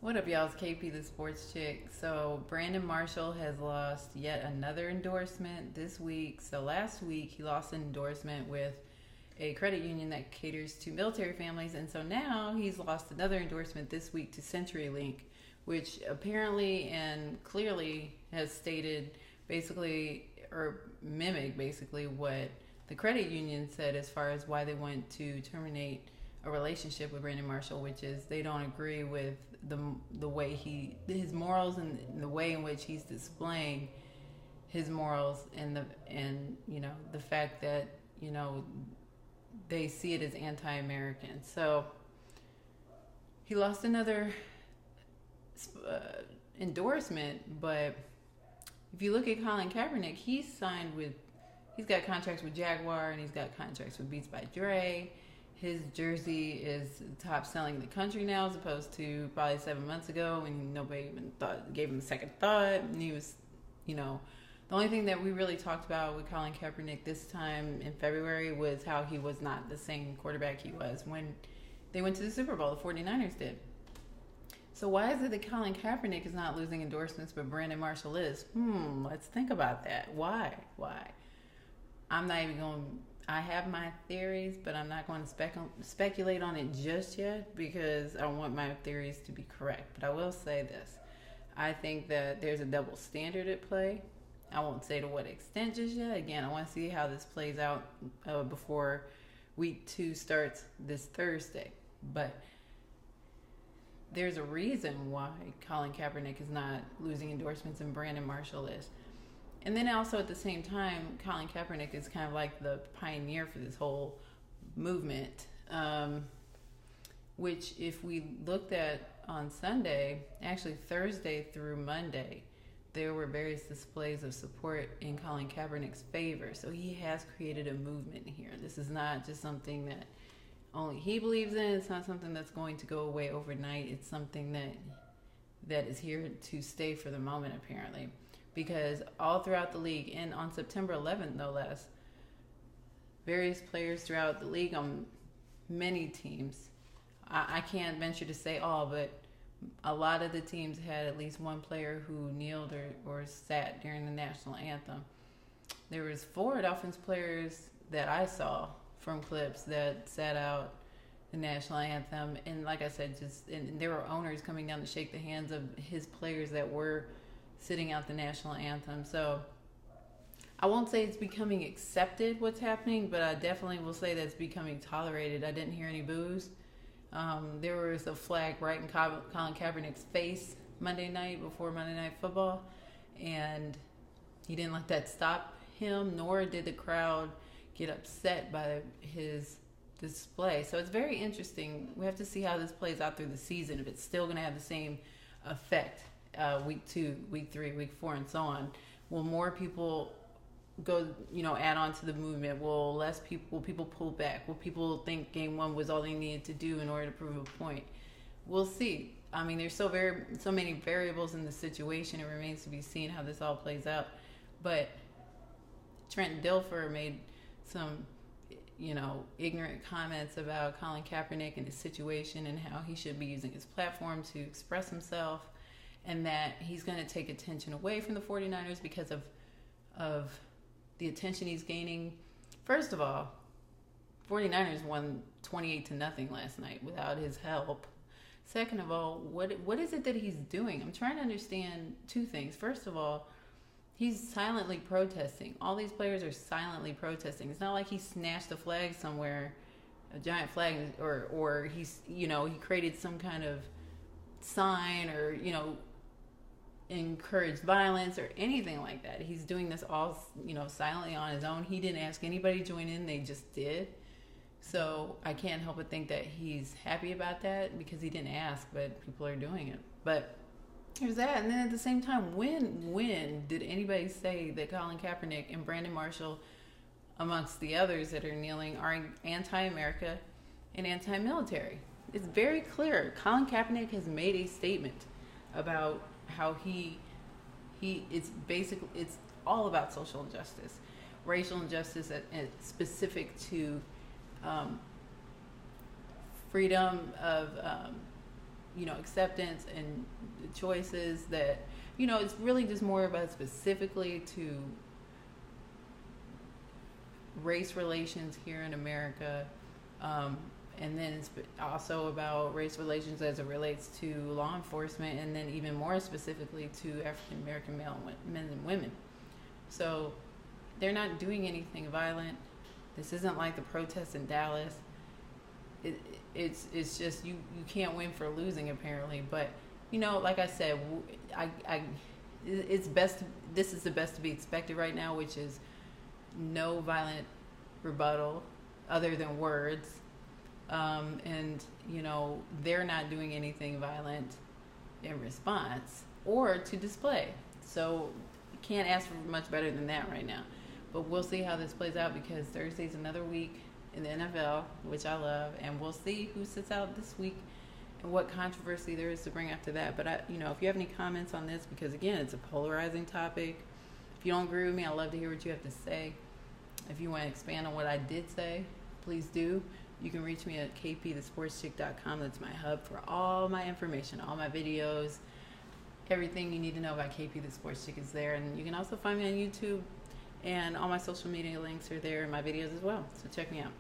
What up, y'all? It's Kaep, the sports chick. So, Brandon Marshall has lost yet another endorsement this week. So, last week he lost an endorsement with a credit union that caters to military families. And so now he's lost another endorsement this week to CenturyLink, which apparently and clearly has stated basically, or mimicked basically, what the credit union said as far as why they want to terminate a relationship with Brandon Marshall, which is they don't agree with the way his morals and the way in which he's displaying his morals, and the fact that they see it as anti-American. So he lost another endorsement, but if you look at Colin Kaepernick, he's got contracts with Jaguar and he's got contracts with Beats by Dre. His jersey is top selling in the country now, as opposed to probably 7 months ago when nobody even gave him a second thought. And he was, the only thing that we really talked about with Colin Kaepernick this time in February was how he was not the same quarterback he was when they went to the Super Bowl. The 49ers did. So why is it that Colin Kaepernick is not losing endorsements, but Brandon Marshall is? Let's think about that. Why? I'm not even going. I have my theories, but I'm not going to speculate on it just yet because I want my theories to be correct. But I will say this. I think that there's a double standard at play. I won't say to what extent just yet. Again, I want to see how this plays out before week 2 starts this Thursday. But there's a reason why Colin Kaepernick is not losing endorsements and Brandon Marshall is. And then also at the same time, Colin Kaepernick is kind of like the pioneer for this whole movement, which if we looked at on Sunday, actually Thursday through Monday, there were various displays of support in Colin Kaepernick's favor. So he has created a movement here. This is not just something that only he believes in. It's not something that's going to go away overnight. It's something that is here to stay for the moment, apparently. Because all throughout the league, and on September 11th, no less, various players throughout the league on many teams, I can't venture to say all, but a lot of the teams had at least one player who kneeled or sat during the national anthem. There was 4 Dolphins players that I saw from clips that sat out the national anthem. And like I said, and there were owners coming down to shake the hands of his players that were sitting out the national anthem. So I won't say it's becoming accepted what's happening, but I definitely will say that it's becoming tolerated. I didn't hear any boos. There was a flag right in Colin Kaepernick's face Monday night before Monday Night Football, and he didn't let that stop him, nor did the crowd get upset by his display. So it's very interesting. We have to see how this plays out through the season, if it's still going to have the same effect. Week 2, week 3, week 4, and so on. Will more people go, add on to the movement? Will people pull back? Will people think game 1 was all they needed to do in order to prove a point? We'll see. I mean, there's so many variables in the situation. It remains to be seen how this all plays out. But Trent Dilfer made some, ignorant comments about Colin Kaepernick and his situation and how he should be using his platform to express himself, and that he's going to take attention away from the 49ers because of the attention he's gaining. First of all, 49ers won 28-0 last night without his help. Second of all, what is it that he's doing? I'm trying to understand 2 things. First of all, he's silently protesting. All these players are silently protesting. It's not like he snatched a flag somewhere, a giant flag, or he's, he created some kind of sign or, encouraged violence or anything like that. He's doing this all, silently on his own. He didn't ask anybody to join in. They just did. So I can't help but think that he's happy about that because he didn't ask, but people are doing it. But there's that. And then at the same time, when did anybody say that Colin Kaepernick and Brandon Marshall, amongst the others that are kneeling, are anti-America and anti-military? It's very clear. Colin Kaepernick has made a statement about how it's all about social injustice, racial injustice, and specific to freedom of acceptance and the choices that, it's really just more about specifically to race relations here in America. And then it's also about race relations as it relates to law enforcement, and then even more specifically to African American men and women. So they're not doing anything violent. This isn't like the protests in Dallas. It's just you can't win for losing, apparently. But like I said, it's best. This is the best to be expected right now, which is no violent rebuttal other than words. And they're not doing anything violent in response or to display. So you can't ask for much better than that right now. But we'll see how this plays out, because Thursday's another week in the NFL, which I love, and we'll see who sits out this week and what controversy there is to bring after that. But if you have any comments on this, because again, it's a polarizing topic. If you don't agree with me, I'd love to hear what you have to say. If you want to expand on what I did say, please do. You can reach me at kpthesportschick.com. That's my hub for all my information, all my videos, everything you need to know about KP the Sports Chick is there. And you can also find me on YouTube, and all my social media links are there in my videos as well. So check me out.